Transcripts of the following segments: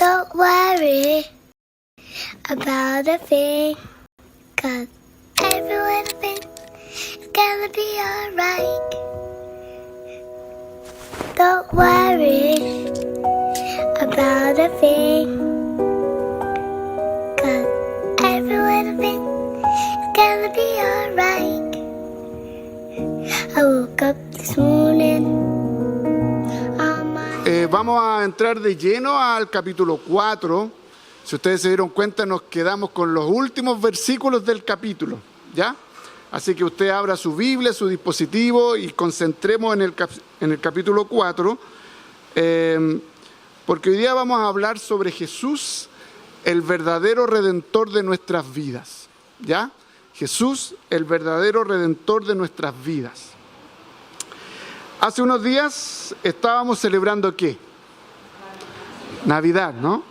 Don't worry about a thing, 'cause every little thing is gonna be alright. Don't worry about a thing, 'cause every little thing is gonna be alright. I woke up this morning. Vamos a entrar de lleno al capítulo 4. Si ustedes se dieron cuenta, nos quedamos con los últimos versículos del capítulo, ¿ya? Así que usted abra su Biblia, su dispositivo y concentremos en el capítulo 4, porque hoy día vamos a hablar sobre Jesús, el verdadero Redentor de nuestras vidas, ¿ya? Jesús, el verdadero Redentor de nuestras vidas. Hace unos días estábamos celebrando ¿qué? Navidad, ¿no?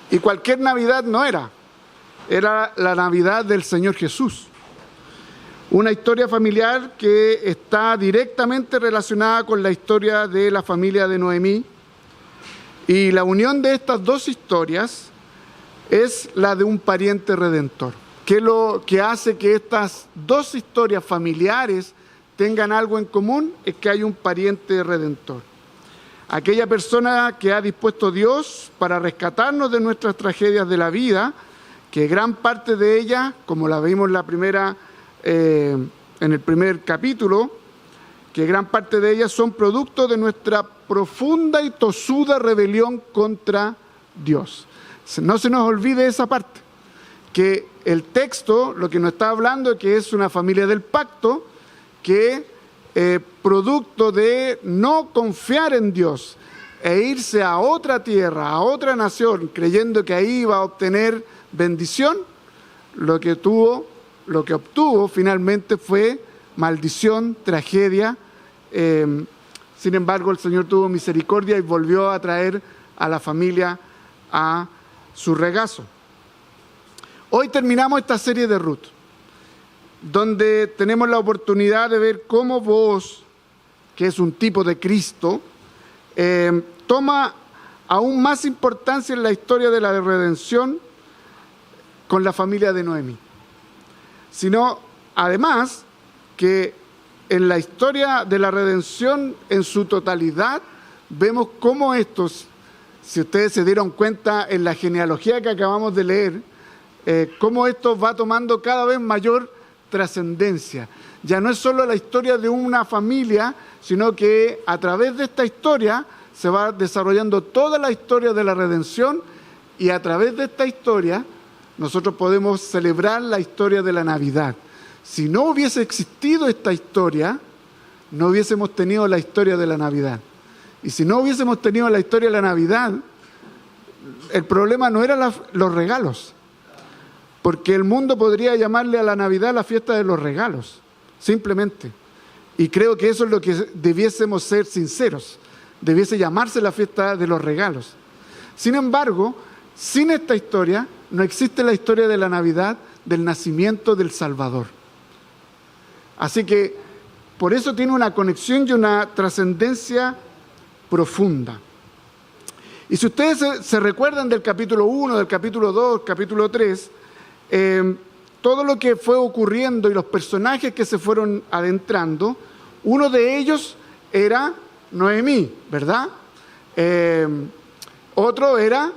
Y cualquier Navidad no era la Navidad del Señor Jesús. Una historia familiar que está directamente relacionada con la historia de la familia de Noemí. Y la unión de estas dos historias es la de un pariente redentor. ¿Qué es lo que hace que estas dos historias familiares tengan algo en común? Es que hay un pariente redentor. Aquella persona que ha dispuesto Dios para rescatarnos de nuestras tragedias de la vida, que gran parte de ellas, como la vimos en el primer capítulo, que gran parte de ellas son producto de nuestra profunda y tosuda rebelión contra Dios. No se nos olvide esa parte, que el texto lo que nos está hablando es que es una familia del pacto que producto de no confiar en Dios e irse a otra tierra, a otra nación, creyendo que ahí iba a obtener bendición, lo que obtuvo finalmente fue maldición, tragedia. Sin embargo, el Señor tuvo misericordia y volvió a traer a la familia a su regazo. Hoy terminamos esta serie de Ruth, donde tenemos la oportunidad de ver cómo Booz, que es un tipo de Cristo, toma aún más importancia en la historia de la redención con la familia de Noemí. Sino, además, que en la historia de la redención en su totalidad, vemos cómo estos, si ustedes se dieron cuenta en la genealogía que acabamos de leer, cómo esto va tomando cada vez mayor trascendencia. Ya no es solo la historia de una familia, sino que a través de esta historia se va desarrollando toda la historia de la redención, y a través de esta historia nosotros podemos celebrar la historia de la Navidad. Si no hubiese existido esta historia, no hubiésemos tenido la historia de la Navidad. Y si no hubiésemos tenido la historia de la Navidad, el problema no eran los regalos. Porque el mundo podría llamarle a la Navidad la fiesta de los regalos, simplemente. Y creo que eso es lo que debiésemos ser sinceros. Debiese llamarse la fiesta de los regalos. Sin embargo, sin esta historia, no existe la historia de la Navidad, del nacimiento del Salvador. Así que, por eso tiene una conexión y una trascendencia profunda. Y si ustedes se recuerdan del capítulo 1, del capítulo 2, capítulo 3, todo lo que fue ocurriendo y los personajes que se fueron adentrando, uno de ellos era Noemí, ¿verdad? Otro era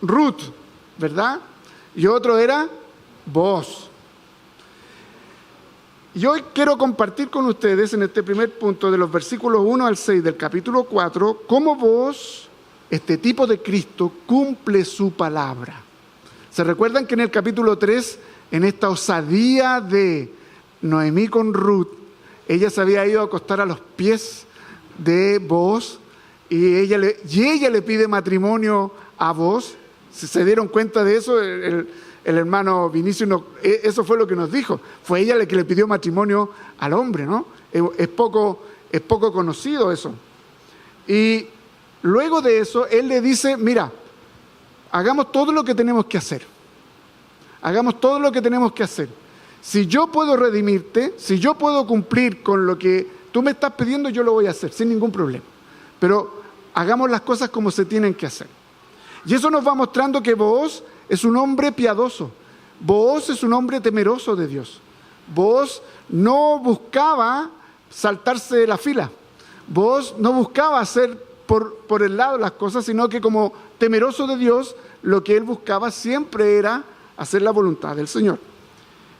Ruth, ¿verdad? Y otro era Booz. Y hoy quiero compartir con ustedes en este primer punto de los versículos 1 al 6 del capítulo 4, cómo Booz, este tipo de Cristo, cumple su palabra. ¿Se recuerdan que en el capítulo 3, en esta osadía de Noemí con Ruth, ella se había ido a acostar a los pies de Booz y ella le pide matrimonio a Booz? Si se dieron cuenta de eso, el hermano Vinicio, eso fue lo que nos dijo. Fue ella la que le pidió matrimonio al hombre, ¿no? Es poco conocido eso. Y luego de eso, él le dice, mira, hagamos todo lo que tenemos que hacer. Hagamos todo lo que tenemos que hacer. Si yo puedo redimirte, si yo puedo cumplir con lo que tú me estás pidiendo, yo lo voy a hacer, sin ningún problema. Pero hagamos las cosas como se tienen que hacer. Y eso nos va mostrando que Booz es un hombre piadoso. Booz es un hombre temeroso de Dios. Booz no buscaba saltarse de la fila. Booz no buscaba hacer por el lado las cosas, sino que como temeroso de Dios, lo que él buscaba siempre era hacer la voluntad del Señor.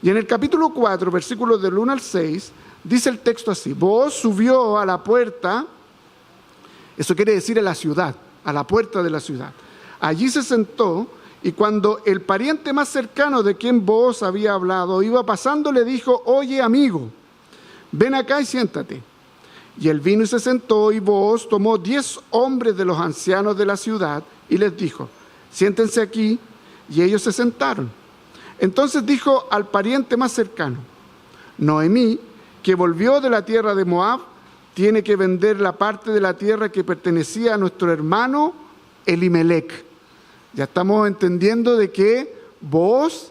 Y en el capítulo 4, versículos del 1 al 6, dice el texto así: Booz subió a la puerta, eso quiere decir a la ciudad, a la puerta de la ciudad. Allí se sentó, y cuando el pariente más cercano de quien Booz había hablado iba pasando, le dijo: oye, amigo, ven acá y siéntate. Y él vino y se sentó, y Booz tomó 10 hombres de los ancianos de la ciudad y les dijo: siéntense aquí, y ellos se sentaron. Entonces dijo al pariente más cercano: Noemí, que volvió de la tierra de Moab, tiene que vender la parte de la tierra que pertenecía a nuestro hermano Elimelec. Ya estamos entendiendo de que Booz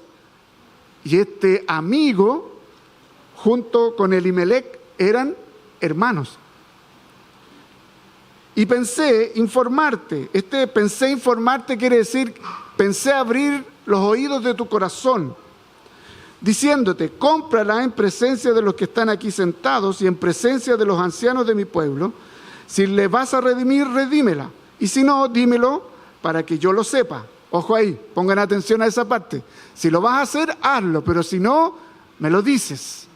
y este amigo, junto con Elimelec, eran hermanos. Y pensé informarte. Pensé informarte quiere decir, pensé abrir los oídos de tu corazón, diciéndote: cómprala en presencia de los que están aquí sentados y en presencia de los ancianos de mi pueblo. Si le vas a redimir, redímela. Y si no, dímelo para que yo lo sepa. Ojo ahí, pongan atención a esa parte. Si lo vas a hacer, hazlo, pero si no, me lo dices.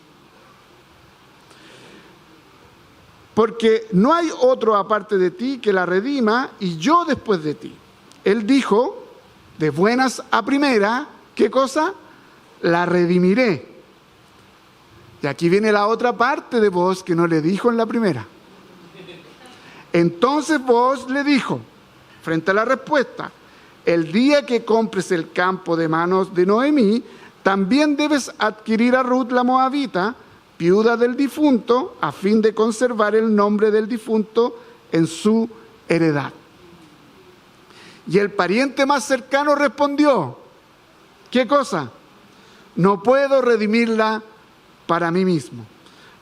Porque no hay otro aparte de ti que la redima, y yo después de ti. Él dijo, de buenas a primera, ¿qué cosa? La redimiré. Y aquí viene la otra parte de Booz que no le dijo en la primera. Entonces Booz le dijo, frente a la respuesta: el día que compres el campo de manos de Noemí, también debes adquirir a Ruth la moabita, viuda del difunto, a fin de conservar el nombre del difunto en su heredad. Y el pariente más cercano respondió, ¿qué cosa? No puedo redimirla para mí mismo.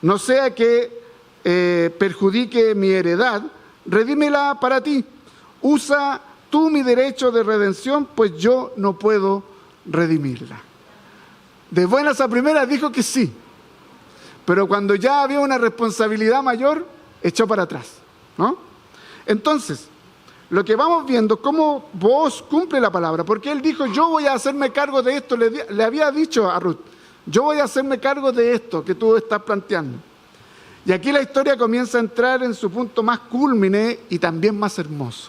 No sea que perjudique mi heredad, redímela para ti. Usa tú mi derecho de redención, pues yo no puedo redimirla. De buenas a primeras dijo que sí, pero cuando ya había una responsabilidad mayor, echó para atrás, ¿no? Entonces, lo que vamos viendo, cómo Booz cumple la palabra, porque él dijo, yo voy a hacerme cargo de esto, le había dicho a Ruth, yo voy a hacerme cargo de esto que tú estás planteando. Y aquí la historia comienza a entrar en su punto más cúlmine y también más hermoso.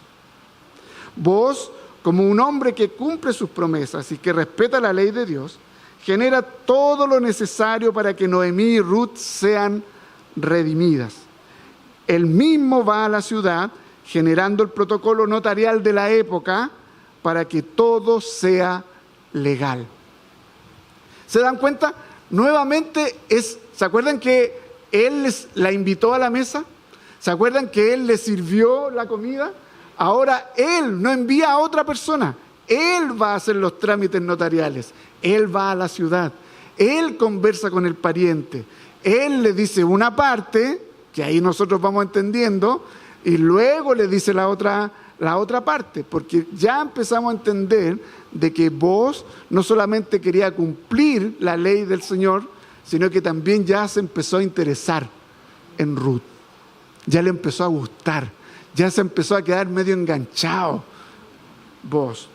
Booz, como un hombre que cumple sus promesas y que respeta la ley de Dios, genera todo lo necesario para que Noemí y Ruth sean redimidas. Él mismo va a la ciudad generando el protocolo notarial de la época para que todo sea legal. ¿Se dan cuenta? Nuevamente ¿se acuerdan que él la invitó a la mesa? ¿Se acuerdan que él le sirvió la comida? Ahora él no envía a otra persona. Él va a hacer los trámites notariales. Él va a la ciudad. Él conversa con el pariente. Él le dice una parte, que ahí nosotros vamos entendiendo, y luego le dice la otra parte, porque ya empezamos a entender de que Booz no solamente quería cumplir la ley del Señor, sino que también ya se empezó a interesar en Ruth. Ya le empezó a gustar, ya se empezó a quedar medio enganchado Booz.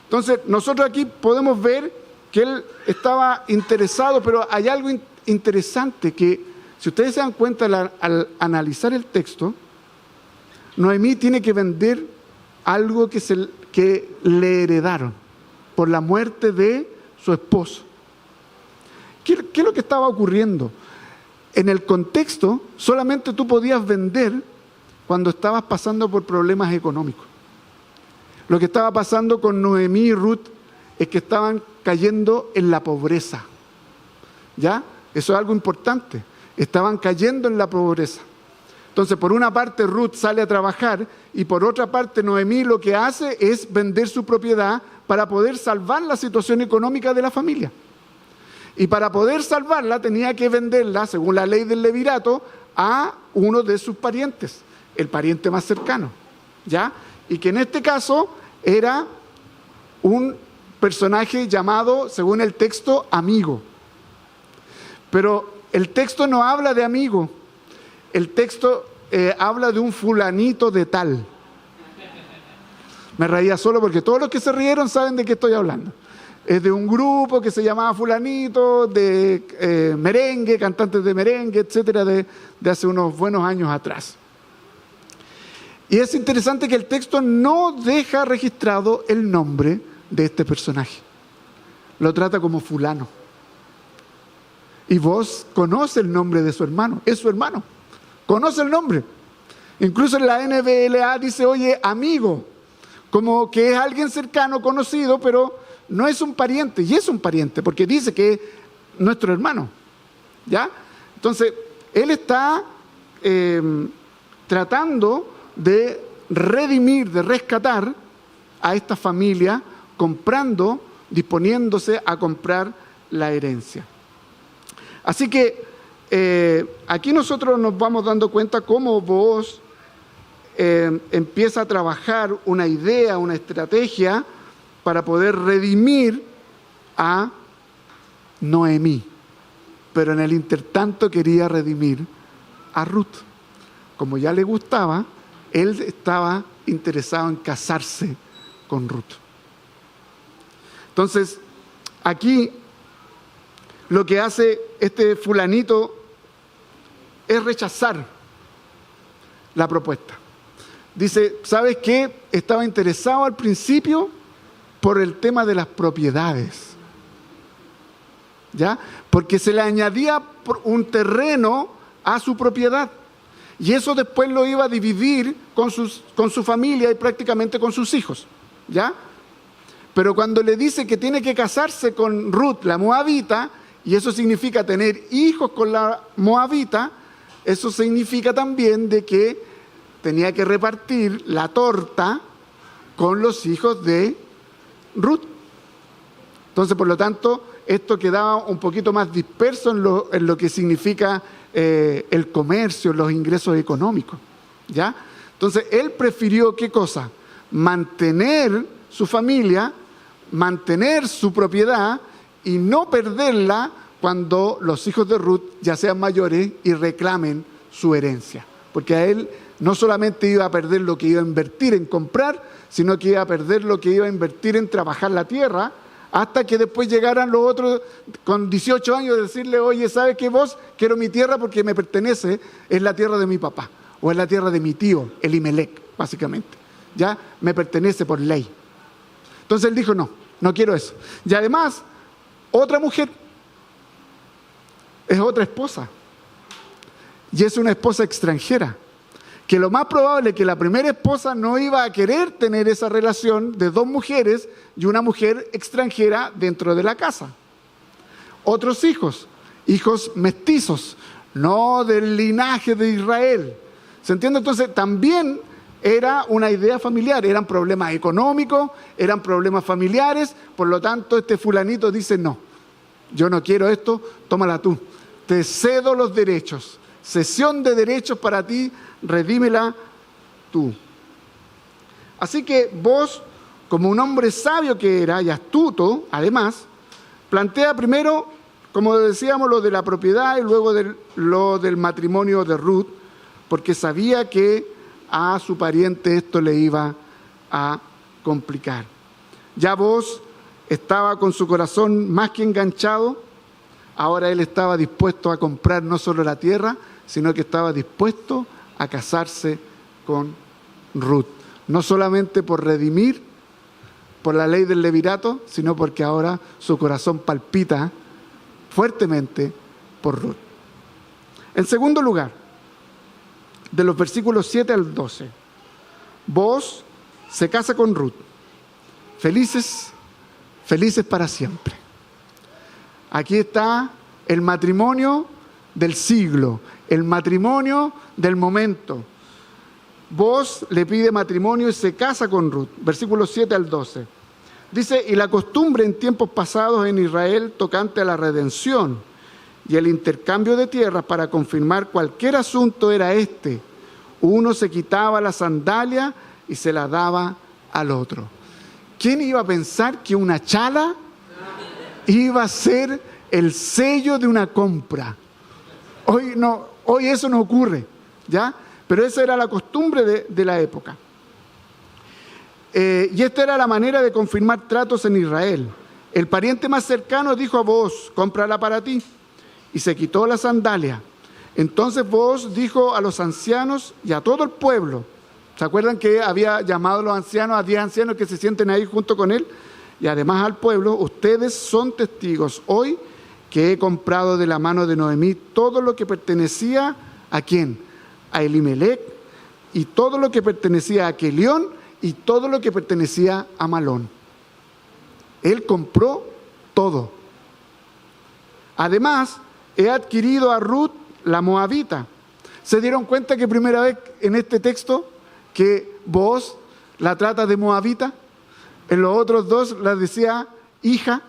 Entonces, nosotros aquí podemos ver que él estaba interesado, pero hay algo interesante que, si ustedes se dan cuenta al analizar el texto, Noemí tiene que vender algo que le heredaron por la muerte de su esposo. ¿Qué es lo que estaba ocurriendo? En el contexto, solamente tú podías vender cuando estabas pasando por problemas económicos. Lo que estaba pasando con Noemí y Ruth es que estaban cayendo en la pobreza. ¿Ya? Eso es algo importante. Estaban cayendo en la pobreza. Entonces, por una parte, Ruth sale a trabajar y por otra parte, Noemí lo que hace es vender su propiedad para poder salvar la situación económica de la familia. Y para poder salvarla, tenía que venderla, según la ley del levirato, a uno de sus parientes, el pariente más cercano. ¿ya? Y que en este caso era un personaje llamado, según el texto, amigo. Pero el texto no habla de amigo, el texto habla de un fulanito de tal. Me reía solo porque todos los que se rieron saben de qué estoy hablando. Es de un grupo que se llamaba fulanito, de merengue, cantantes de merengue, etcétera, de hace unos buenos años atrás. Y es interesante que el texto no deja registrado el nombre de este personaje. Lo trata como fulano. Y vos conoce el nombre de su hermano, es su hermano, conoce el nombre. Incluso en la NBLA dice, oye, amigo, como que es alguien cercano, conocido, pero no es un pariente, y es un pariente, porque dice que es nuestro hermano, ¿ya? Entonces, él está tratando de redimir, de rescatar a esta familia, disponiéndose a comprar la herencia. Así que aquí nosotros nos vamos dando cuenta cómo Booz empieza a trabajar una idea, una estrategia para poder redimir a Noemí. Pero en el intertanto quería redimir a Ruth. Como ya le gustaba, él estaba interesado en casarse con Ruth. Entonces, aquí lo que hace este fulanito es rechazar la propuesta. Dice, ¿sabes qué? Estaba interesado al principio por el tema de las propiedades, ¿ya? Porque se le añadía un terreno a su propiedad. Y eso después lo iba a dividir con su familia y prácticamente con sus hijos, ¿ya? Pero cuando le dice que tiene que casarse con Ruth, la moabita, y eso significa tener hijos con la moabita, eso significa también de que tenía que repartir la torta con los hijos de Ruth. Entonces, por lo tanto, esto quedaba un poquito más disperso en lo que significa el comercio, los ingresos económicos, ¿ya? Entonces, él prefirió, ¿qué cosa? Mantener su familia, mantener su propiedad y no perderla cuando los hijos de Ruth ya sean mayores y reclamen su herencia. Porque a él no solamente iba a perder lo que iba a invertir en comprar, sino que iba a perder lo que iba a invertir en trabajar la tierra, hasta que después llegaran los otros con 18 años de decirle, oye, ¿sabes qué vos? Quiero mi tierra porque me pertenece, es la tierra de mi papá, o es la tierra de mi tío, Elimelec, básicamente. Ya me pertenece por ley. Entonces él dijo, no quiero eso. Y además, otra mujer es otra esposa. Y es una esposa extranjera. Que lo más probable es que la primera esposa no iba a querer tener esa relación de dos mujeres y una mujer extranjera dentro de la casa. Otros hijos mestizos, no del linaje de Israel. ¿Se entiende? Entonces también era una idea familiar, eran problemas económicos, eran problemas familiares, por lo tanto este fulanito dice, no, yo no quiero esto, tómala tú, te cedo los derechos, cesión de derechos para ti, redímela tú. Así que vos, como un hombre sabio que era y astuto, además, plantea primero, como decíamos, lo de la propiedad y luego lo del matrimonio de Ruth, porque sabía que a su pariente esto le iba a complicar. Ya vos estaba con su corazón más que enganchado, ahora él estaba dispuesto a comprar no solo la tierra, sino que estaba dispuesto a casarse con Ruth. No solamente por redimir, por la ley del levirato, sino porque ahora su corazón palpita fuertemente por Ruth. En segundo lugar, de los versículos 7 al 12, Booz se casa con Ruth. Felices para siempre. Aquí está el matrimonio del siglo, el matrimonio del momento. Booz le pide matrimonio y se casa con Ruth. Versículos 7 al 12. Dice, y la costumbre en tiempos pasados en Israel tocante a la redención y el intercambio de tierras para confirmar cualquier asunto era este. Uno se quitaba la sandalia y se la daba al otro. ¿Quién iba a pensar que una chala iba a ser el sello de una compra? Hoy eso no ocurre, ¿ya? Pero esa era la costumbre de la época. Y esta era la manera de confirmar tratos en Israel. El pariente más cercano dijo a Booz: cómprala para ti. Y se quitó la sandalia. Entonces Booz dijo a los ancianos y a todo el pueblo. ¿Se acuerdan que había llamado a los ancianos, a 10 ancianos que se sienten ahí junto con él? Y además al pueblo: ustedes son testigos hoy que he comprado de la mano de Noemí todo lo que pertenecía ¿a quién? A Elimelec, y todo lo que pertenecía a Quelión, y todo lo que pertenecía a Malón. Él compró todo. Además, he adquirido a Ruth la moabita. ¿Se dieron cuenta que primera vez en este texto que Booz la trata de moabita? En los otros dos la decía hija,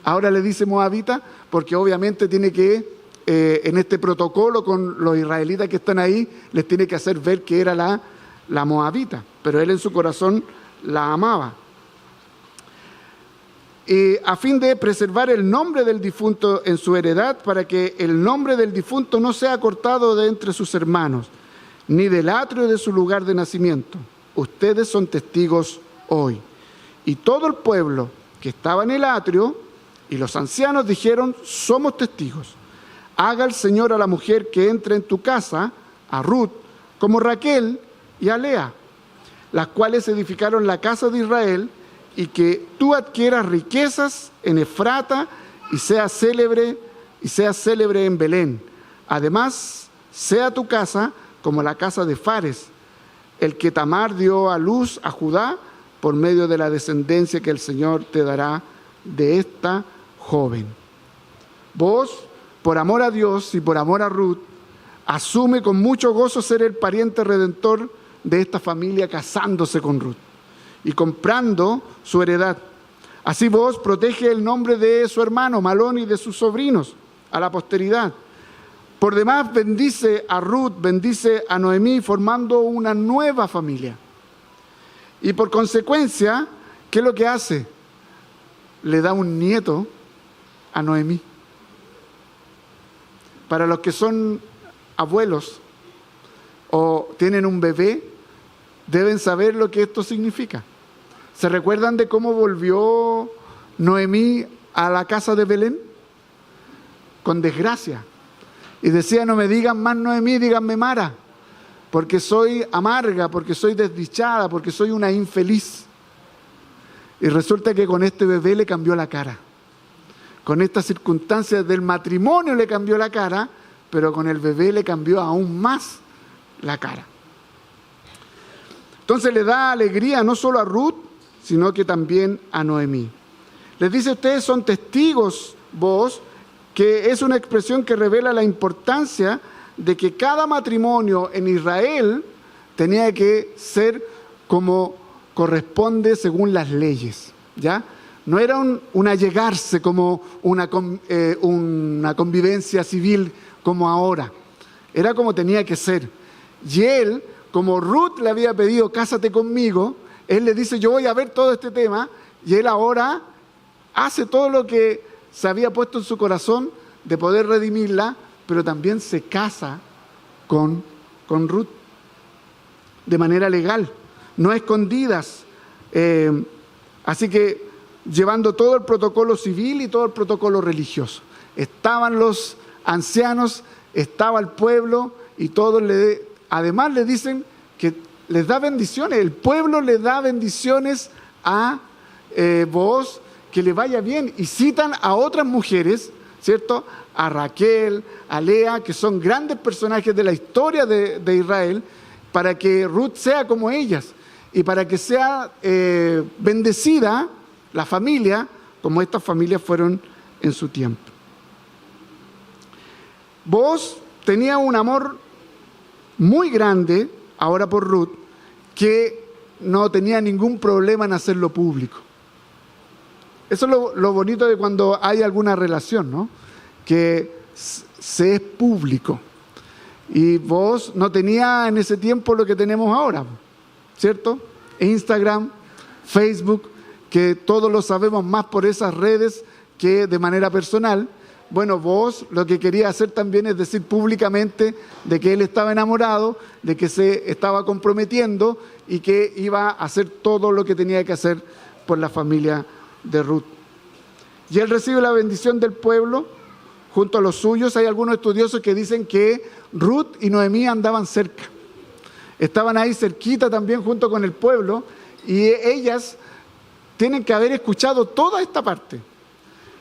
ahora le dice moabita, porque obviamente tiene que, en este protocolo con los israelitas que están ahí, les tiene que hacer ver que era la moabita, pero él en su corazón la amaba. A fin de preservar el nombre del difunto en su heredad, para que el nombre del difunto no sea cortado de entre sus hermanos, ni del atrio de su lugar de nacimiento. Ustedes son testigos hoy. Y todo el pueblo que estaba en el atrio y los ancianos dijeron: somos testigos. Haga el Señor a la mujer que entra en tu casa, a Ruth, como Raquel y a Lea, las cuales edificaron la casa de Israel, y que tú adquieras riquezas en Efrata y seas célebre en Belén. Además, sea tu casa como la casa de Fares, el que Tamar dio a luz a Judá por medio de la descendencia que el Señor te dará de esta joven. Vos, por amor a Dios y por amor a Ruth, asume con mucho gozo ser el pariente redentor de esta familia, casándose con Ruth y comprando su heredad. Así Booz protege el nombre de su hermano Malón y de sus sobrinos a la posteridad. Por demás bendice a Ruth, bendice a Noemí, formando una nueva familia. Y por consecuencia, ¿qué es lo que hace? Le da un nieto a Noemí. Para los que son abuelos o tienen un bebé, deben saber lo que esto significa. ¿Se recuerdan de cómo volvió Noemí a la casa de Belén? Con desgracia. Y decía: no me digan más Noemí, díganme Mara, porque soy amarga, porque soy desdichada, porque soy una infeliz. Y resulta que con este bebé le cambió la cara. Con estas circunstancias del matrimonio le cambió la cara, pero con el bebé le cambió aún más la cara. Entonces le da alegría no solo a Ruth, sino que también a Noemí. Les dice: ustedes son testigos, vos, que es una expresión que revela la importancia de que cada matrimonio en Israel tenía que ser como corresponde según las leyes, ¿ya? No era un allegarse como una convivencia civil como ahora. Era como tenía que ser. Y él, como Ruth le había pedido: cásate conmigo, él le dice: yo voy a ver todo este tema, y él ahora hace todo lo que se había puesto en su corazón de poder redimirla, pero también se casa con Ruth de manera legal, no a escondidas. Así que llevando todo el protocolo civil y todo el protocolo religioso. Estaban los ancianos, estaba el pueblo, y todos además le dicen que les da bendiciones. El pueblo le da bendiciones a Booz, que le vaya bien, y citan a otras mujeres, ¿cierto? A Raquel, a Lea, que son grandes personajes de la historia de Israel, para que Ruth sea como ellas y para que sea bendecida la familia como estas familias fueron en su tiempo. Booz tenía un amor muy grande ahora por Ruth, que no tenía ningún problema en hacerlo público. Eso es lo bonito de cuando hay alguna relación, ¿no? Que se es público. Y Booz no tenía en ese tiempo lo que tenemos ahora. ¿cierto? Instagram, Facebook, que todos lo sabemos más por esas redes que de manera personal. Bueno, vos lo que quería hacer también es decir públicamente de que él estaba enamorado, de que se estaba comprometiendo y que iba a hacer todo lo que tenía que hacer por la familia de Ruth. Y él recibe la bendición del pueblo junto a los suyos. Hay algunos estudiosos que dicen que Ruth y Noemí andaban cerca. Estaban ahí cerquita también junto con el pueblo y ellas tienen que haber escuchado toda esta parte.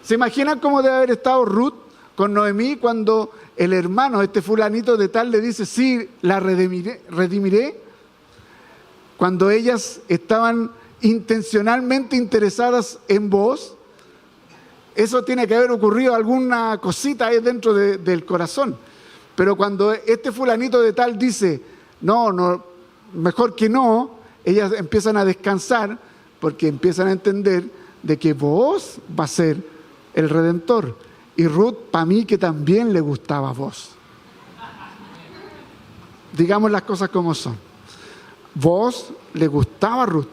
¿Se imaginan cómo debe haber estado Ruth con Noemí cuando el hermano, este fulanito de tal, le dice, sí, la redimiré? Cuando ellas estaban intencionalmente interesadas en vos, eso tiene que haber ocurrido alguna cosita ahí dentro del corazón. Pero cuando este fulanito de tal dice, no, mejor que no, ellas empiezan a descansar porque empiezan a entender de que vos va a ser el Redentor. Y Ruth, para mí, que también le gustaba a vos. Digamos las cosas como son. Vos le gustaba a Ruth,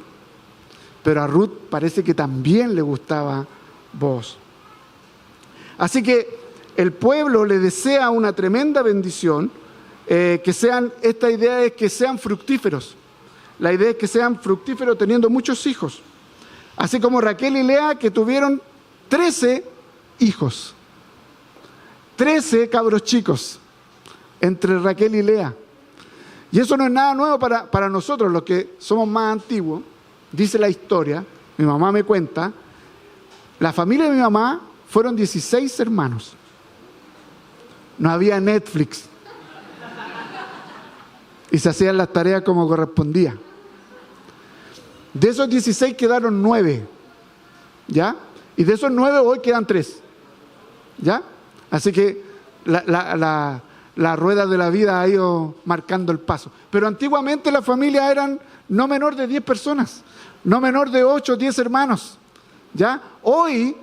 pero a Ruth parece que también le gustaba vos. Así que el pueblo le desea una tremenda bendición, esta idea es que sean fructíferos. La idea es que sean fructíferos teniendo muchos hijos. Así como Raquel y Lea, que tuvieron 13 hijos. 13 cabros chicos entre Raquel y Lea. Y eso no es nada nuevo para nosotros, los que somos más antiguos. Dice la historia, mi mamá me cuenta, la familia de mi mamá fueron 16 hermanos. No había Netflix. Y se hacían las tareas como correspondía. De esos 16 quedaron 9. ¿Ya? Y de esos 9 hoy quedan 3. ¿Ya? Así que la rueda de la vida ha ido marcando el paso. Pero antiguamente las familias eran no menor de 10 personas, no menor de 8 o 10 hermanos. ¿Ya? Hoy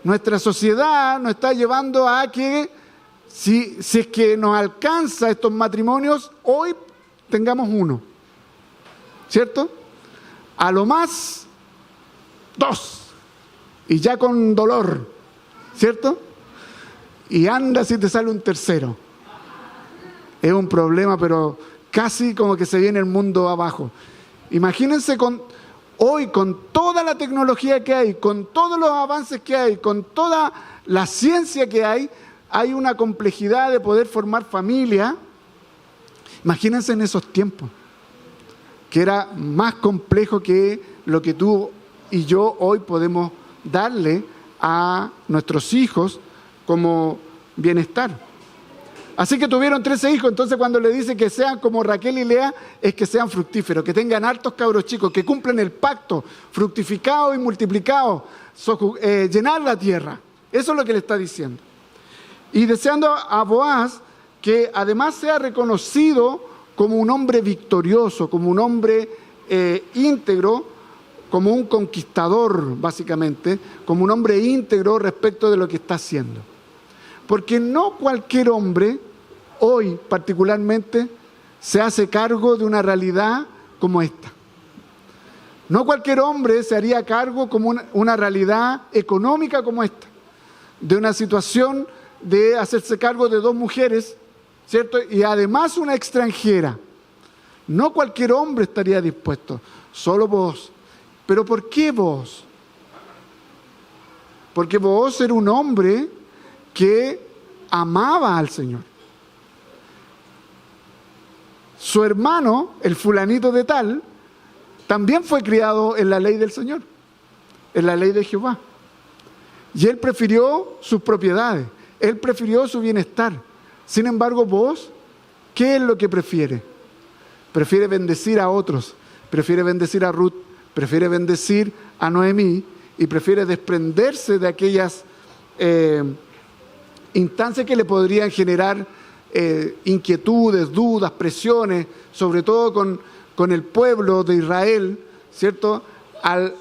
nuestra sociedad nos está llevando a que si es que nos alcanza estos matrimonios, hoy tengamos 1. ¿Cierto? A lo más 2. Y ya con dolor. ¿Cierto? Y anda si te sale un tercero. Es un problema, pero casi como que se viene el mundo abajo. Imagínense hoy con toda la tecnología que hay, con todos los avances que hay, con toda la ciencia que hay una complejidad de poder formar familia. Imagínense en esos tiempos, que era más complejo que lo que tú y yo hoy podemos darle a nuestros hijos como bienestar. Así que tuvieron 13 hijos, entonces cuando le dice que sean como Raquel y Lea, es que sean fructíferos, que tengan hartos cabros chicos, que cumplen el pacto, fructificados y multiplicados, llenar la tierra. Eso es lo que le está diciendo. Y deseando a Boaz que además sea reconocido como un hombre victorioso, como un hombre íntegro, como un conquistador, básicamente, como un hombre íntegro respecto de lo que está haciendo. Porque no cualquier hombre, hoy particularmente, se hace cargo de una realidad como esta. No cualquier hombre se haría cargo como una realidad económica como esta, de una situación de hacerse cargo de 2 mujeres, ¿cierto? Y además una extranjera. No cualquier hombre estaría dispuesto, solo vos. ¿Pero por qué vos? Porque vos era un hombre que amaba al Señor. Su hermano, el fulanito de tal, también fue criado en la ley del Señor, en la ley de Jehová. Y él prefirió sus propiedades, él prefirió su bienestar. Sin embargo, vos, ¿qué es lo que prefiere? Prefiere bendecir a otros, prefiere bendecir a Ruth, prefiere bendecir a Noemí y prefiere desprenderse de aquellas instancias que le podrían generar inquietudes, dudas, presiones, sobre todo con el pueblo de Israel, ¿cierto? Al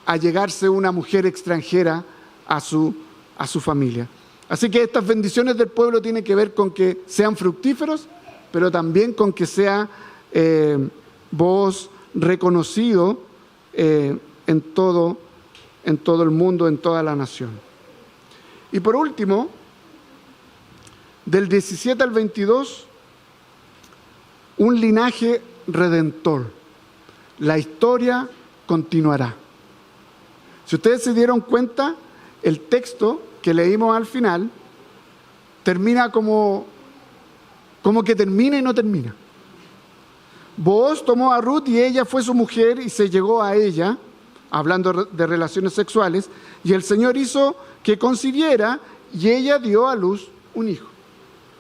allegarse una mujer extranjera a su familia. Así que estas bendiciones del pueblo tienen que ver con que sean fructíferos, pero también con que sea Booz reconocido en todo el mundo, en toda la nación. Y por último, del 17 al 22, un linaje redentor. La historia continuará. Si ustedes se dieron cuenta, el texto que leímos al final termina como que termina y no termina. Booz tomó a Ruth y ella fue su mujer y se llegó a ella, hablando de relaciones sexuales, y el Señor hizo que concibiera y ella dio a luz un hijo.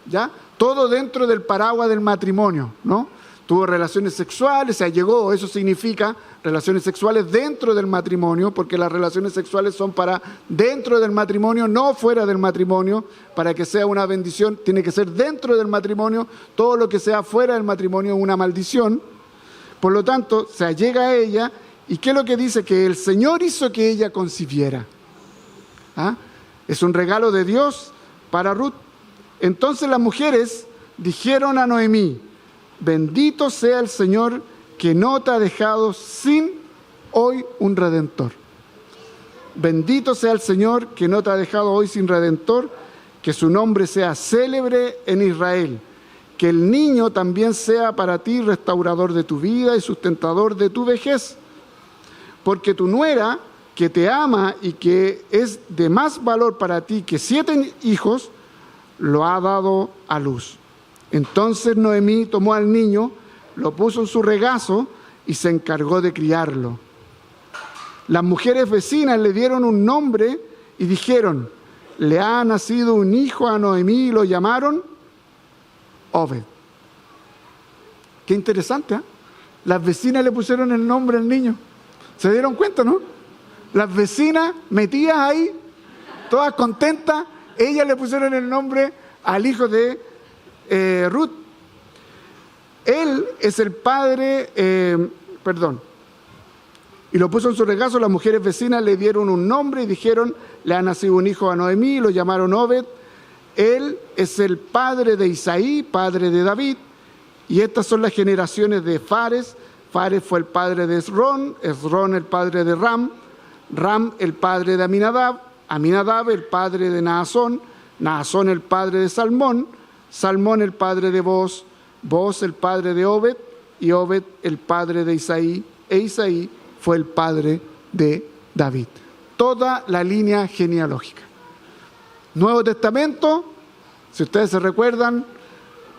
¿Ya? Todo dentro del paraguas del matrimonio, ¿no? Tuvo relaciones sexuales, se allegó, eso significa relaciones sexuales dentro del matrimonio, porque las relaciones sexuales son para dentro del matrimonio, no fuera del matrimonio. Para que sea una bendición, tiene que ser dentro del matrimonio. Todo lo que sea fuera del matrimonio es una maldición. Por lo tanto, se allega a ella, ¿y qué es lo que dice? Que el Señor hizo que ella concibiera. ¿Ah? Es un regalo de Dios para Ruth. Entonces las mujeres dijeron a Noemí: bendito sea el Señor que no te ha dejado sin hoy un redentor. Bendito sea el Señor que no te ha dejado hoy sin redentor, que su nombre sea célebre en Israel, que el niño también sea para ti restaurador de tu vida y sustentador de tu vejez, porque tu nuera, que te ama y que es de más valor para ti que 7 hijos, lo ha dado a luz. Entonces Noemí tomó al niño, lo puso en su regazo y se encargó de criarlo. Las mujeres vecinas le dieron un nombre y dijeron: le ha nacido un hijo a Noemí, y lo llamaron Obed. Qué interesante, ¿eh? Las vecinas le pusieron el nombre al niño. ¿Se dieron cuenta, no? Las vecinas metidas ahí, todas contentas, ellas le pusieron el nombre al hijo de Ruth. Él es el padre, y lo puso en su regazo. Las mujeres vecinas le dieron un nombre y dijeron: le ha nacido un hijo a Noemí, y lo llamaron Obed. Él es el padre de Isaí, padre de David. Y estas son las generaciones de Fares. Fares fue el padre de Esrón, Esrón el padre de Ram, Ram el padre de Aminadab, Aminadab el padre de Naasón, Naasón el padre de Salmón, Salmón el padre de Booz, Booz el padre de Obed, y Obed el padre de Isaí, e Isaí fue el padre de David. Toda la línea genealógica. Nuevo Testamento, si ustedes se recuerdan,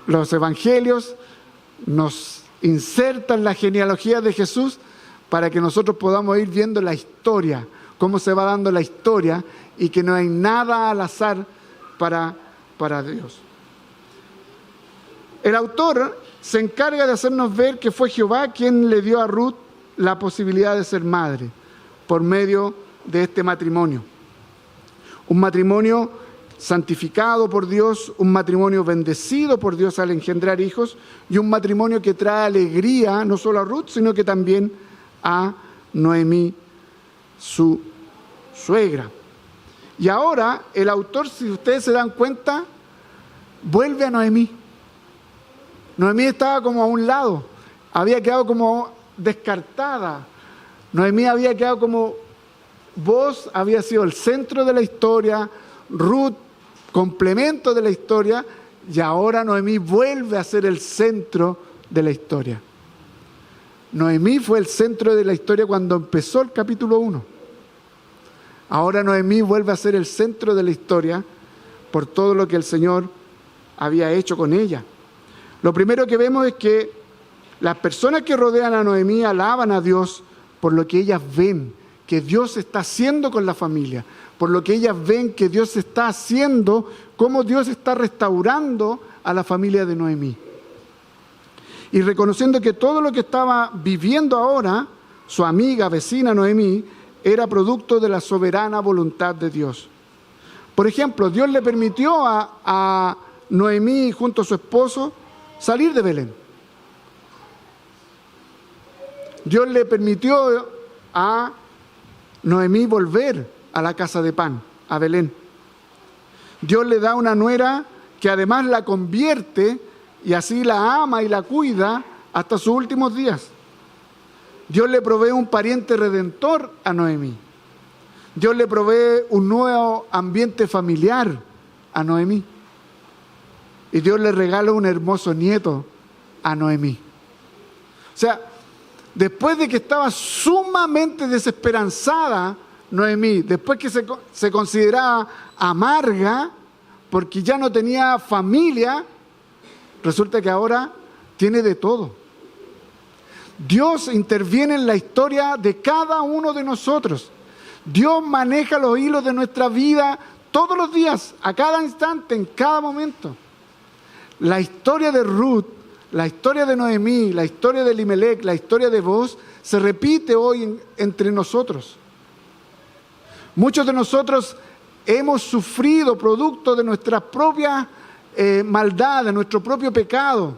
los evangelios nos insertan la genealogía de Jesús para que nosotros podamos ir viendo la historia, cómo se va dando la historia, y que no hay nada al azar para Dios. El autor se encarga de hacernos ver que fue Jehová quien le dio a Ruth la posibilidad de ser madre por medio de este matrimonio. Un matrimonio santificado por Dios, un matrimonio bendecido por Dios al engendrar hijos, y un matrimonio que trae alegría no solo a Ruth, sino que también a Noemí, su suegra. Y ahora el autor, si ustedes se dan cuenta, vuelve a Noemí. Noemí estaba como a un lado, había quedado como descartada. Noemí había quedado como Booz, había sido el centro de la historia, Ruth complemento de la historia, y ahora Noemí vuelve a ser el centro de la historia. Noemí fue el centro de la historia cuando empezó el capítulo 1. Ahora Noemí vuelve a ser el centro de la historia por todo lo que el Señor había hecho con ella. Lo primero que vemos es que las personas que rodean a Noemí alaban a Dios por lo que ellas ven que Dios está haciendo con la familia, por lo que ellas ven que Dios está haciendo, cómo Dios está restaurando a la familia de Noemí. Y reconociendo que todo lo que estaba viviendo ahora, su amiga, vecina Noemí, era producto de la soberana voluntad de Dios. Por ejemplo, Dios le permitió a Noemí junto a su esposo salir de Belén. Dios le permitió a Noemí volver a la casa de pan, a Belén. Dios le da una nuera que además la convierte y así la ama y la cuida hasta sus últimos días. Dios le provee un pariente redentor a Noemí. Dios le provee un nuevo ambiente familiar a Noemí. Y Dios le regala un hermoso nieto a Noemí. O sea, después de que estaba sumamente desesperanzada Noemí, después que se consideraba amarga porque ya no tenía familia, resulta que ahora tiene de todo. Dios interviene en la historia de cada uno de nosotros. Dios maneja los hilos de nuestra vida todos los días, a cada instante, en cada momento. La historia de Ruth, la historia de Noemí, la historia de Elimelec, la historia de Booz, se repite hoy entre nosotros. Muchos de nosotros hemos sufrido producto de nuestra propia maldad, de nuestro propio pecado.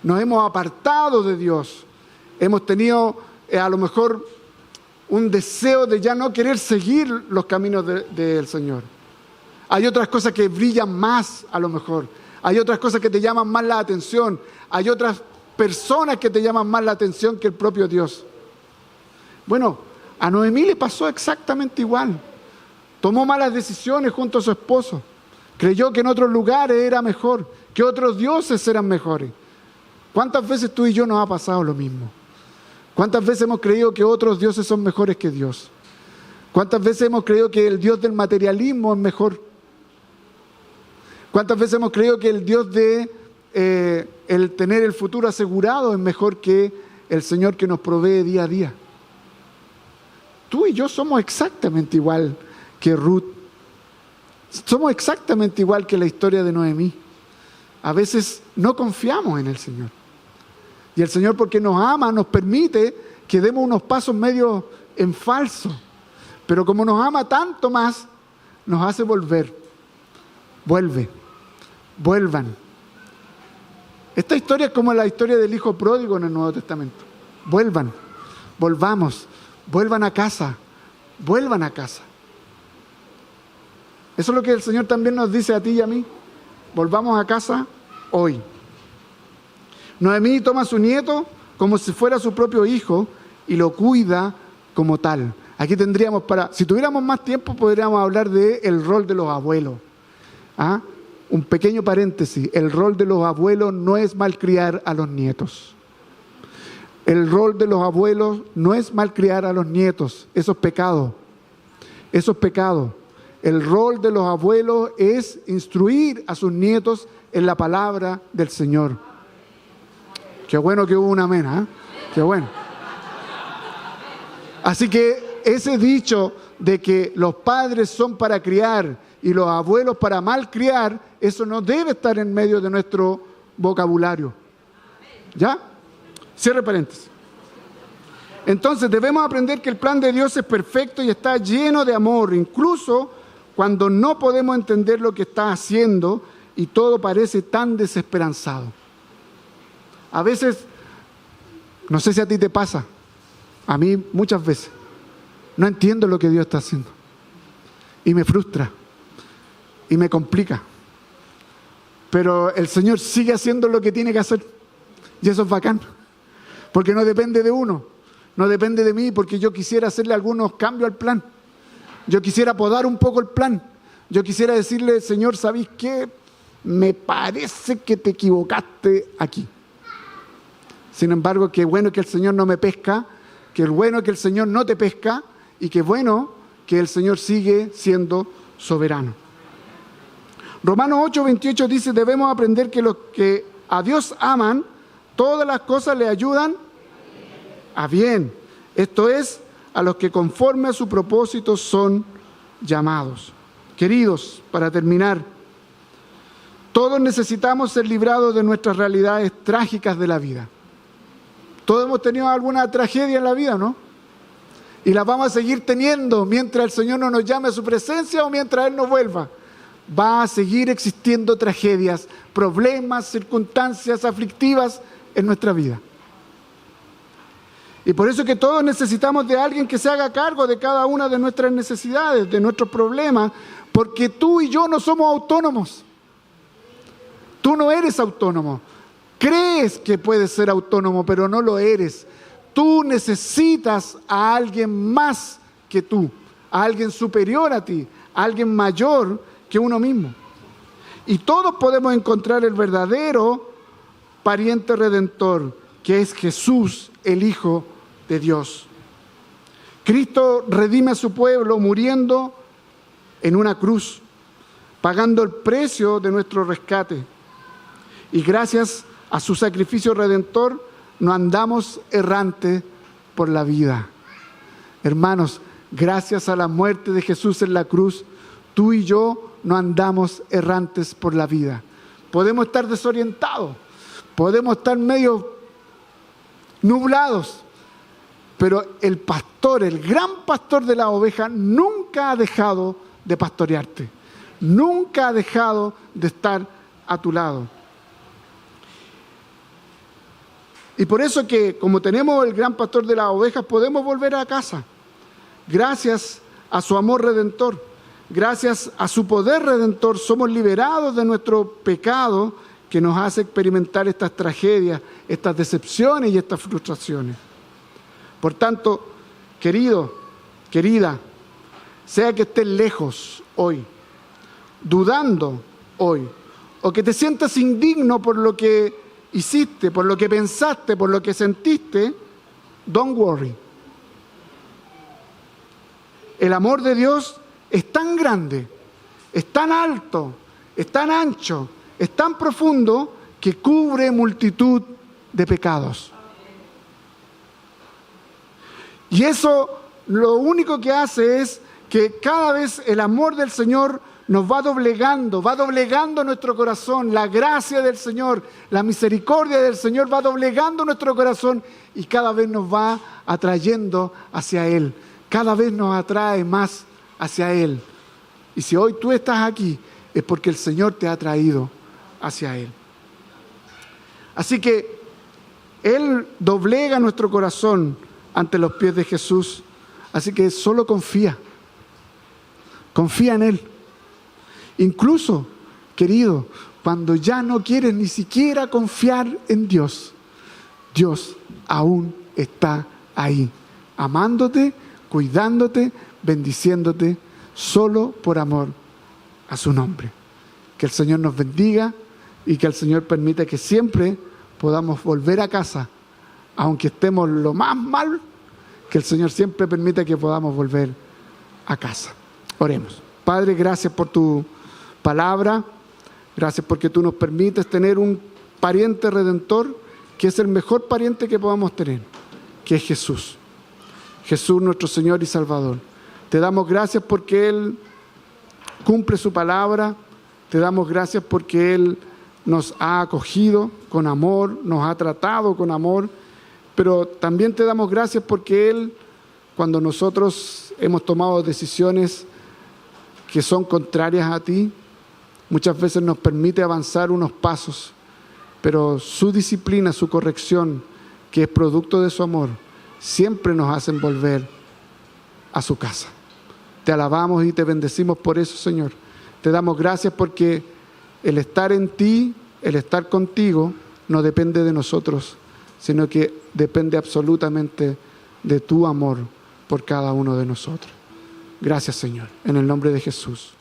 Nos hemos apartado de Dios. Hemos tenido a lo mejor un deseo de ya no querer seguir los caminos del Señor. Hay otras cosas que brillan más a lo mejor. Hay otras cosas que te llaman más la atención. Hay otras personas que te llaman más la atención que el propio Dios. Bueno, a Noemí le pasó exactamente igual. Tomó malas decisiones junto a su esposo. Creyó que en otros lugares era mejor, que otros dioses eran mejores. ¿Cuántas veces tú y yo nos ha pasado lo mismo? ¿Cuántas veces hemos creído que otros dioses son mejores que Dios? ¿Cuántas veces hemos creído que el Dios del materialismo es mejor? ¿Cuántas veces hemos creído que el Dios de el tener el futuro asegurado es mejor que el Señor que nos provee día a día? Tú y yo somos exactamente igual que Ruth. Somos exactamente igual que la historia de Noemí. A veces no confiamos en el Señor. Y el Señor, porque nos ama, nos permite que demos unos pasos medio en falso. Pero como nos ama tanto más, nos hace volver. Vuelvan. Esta historia es como la historia del hijo pródigo en el Nuevo Testamento. Volvamos, vuelvan a casa. Eso es lo que el Señor también nos dice a ti y a mí. Volvamos a casa hoy. Noemí toma a su nieto como si fuera su propio hijo y lo cuida como tal. Aquí tendríamos si tuviéramos más tiempo, podríamos hablar del rol de los abuelos. Un pequeño paréntesis, el rol de los abuelos no es malcriar a los nietos. El rol de los abuelos no es malcriar a los nietos, eso es pecado. El rol de los abuelos es instruir a sus nietos en la palabra del Señor. Qué bueno que hubo un amén, Qué bueno. Así que ese dicho de que los padres son para criar y los abuelos para malcriar, eso no debe estar en medio de nuestro vocabulario. ¿Ya? Cierre paréntesis. Entonces debemos aprender que el plan de Dios es perfecto y está lleno de amor, incluso cuando no podemos entender lo que está haciendo y todo parece tan desesperanzado. A veces, no sé si a ti te pasa, a mí muchas veces, no entiendo lo que Dios está haciendo. Y me frustra, y me complica. Pero el Señor sigue haciendo lo que tiene que hacer. Y eso es bacán, porque no depende de uno, no depende de mí, porque yo quisiera hacerle algunos cambios al plan. Yo quisiera podar un poco el plan. Yo quisiera decirle, Señor, ¿sabéis qué? Me parece que te equivocaste aquí. Sin embargo, qué bueno que el Señor no me pesca, qué bueno que el Señor no te pesca y qué bueno que el Señor sigue siendo soberano. Romanos 8:28 dice, debemos aprender que los que a Dios aman, todas las cosas le ayudan a bien. Esto es, a los que conforme a su propósito son llamados. Queridos, para terminar, todos necesitamos ser librados de nuestras realidades trágicas de la vida. Todos hemos tenido alguna tragedia en la vida, ¿no? Y las vamos a seguir teniendo mientras el Señor no nos llame a su presencia o mientras Él no vuelva. Va a seguir existiendo tragedias, problemas, circunstancias aflictivas en nuestra vida. Y por eso es que todos necesitamos de alguien que se haga cargo de cada una de nuestras necesidades, de nuestros problemas, porque tú y yo no somos autónomos. Tú no eres autónomo. Crees que puedes ser autónomo, pero no lo eres. tú necesitas a alguien más que tú, a alguien superior a ti, a alguien mayor que uno mismo. Y todos podemos encontrar el verdadero pariente redentor, que es Jesús, el Hijo de Dios. Cristo redime a su pueblo muriendo en una cruz, pagando el precio de nuestro rescate. Y gracias a su sacrificio redentor, no andamos errantes por la vida. Hermanos, gracias a la muerte de Jesús en la cruz, tú y yo no andamos errantes por la vida. Podemos estar desorientados, podemos estar medio nublados, pero el pastor, el gran pastor de la oveja, nunca ha dejado de pastorearte, nunca ha dejado de estar a tu lado. Y por eso que, como tenemos el gran pastor de las ovejas, podemos volver a casa, gracias a su amor redentor, gracias a su poder redentor, somos liberados de nuestro pecado que nos hace experimentar estas tragedias, estas decepciones y estas frustraciones. Por tanto, querido, querida, sea que estés lejos hoy, dudando hoy, o que te sientas indigno por lo que hiciste, por lo que pensaste, por lo que sentiste, don't worry. El amor de Dios es tan grande, es tan alto, es tan ancho, es tan profundo que cubre multitud de pecados. Y eso lo único que hace es que cada vez el amor del Señor nos va doblegando nuestro corazón. La gracia del Señor, la misericordia del Señor va doblegando nuestro corazón y cada vez nos va atrayendo hacia Él. Cada vez nos atrae más hacia Él. Y si hoy tú estás aquí, es porque el Señor te ha traído hacia Él. Así que Él doblega nuestro corazón ante los pies de Jesús. Así que solo confía. Confía en Él. Incluso, querido, cuando ya no quieres ni siquiera confiar en Dios, Dios aún está ahí, amándote, cuidándote, bendiciéndote, solo por amor a su nombre. Que el Señor nos bendiga y que el Señor permita que siempre podamos volver a casa, aunque estemos lo más mal, que el Señor siempre permita que podamos volver a casa. Oremos. Padre, gracias por tu palabra, gracias porque tú nos permites tener un pariente redentor que es el mejor pariente que podamos tener, que es Jesús. Jesús nuestro Señor y Salvador. Te damos gracias porque Él cumple su palabra, te damos gracias porque Él nos ha acogido con amor, nos ha tratado con amor, pero también te damos gracias porque Él, cuando nosotros hemos tomado decisiones que son contrarias a ti, muchas veces nos permite avanzar unos pasos, pero su disciplina, su corrección, que es producto de su amor, siempre nos hacen volver a su casa. Te alabamos y te bendecimos por eso, Señor. Te damos gracias porque el estar en ti, el estar contigo, no depende de nosotros, sino que depende absolutamente de tu amor por cada uno de nosotros. Gracias, Señor, en el nombre de Jesús.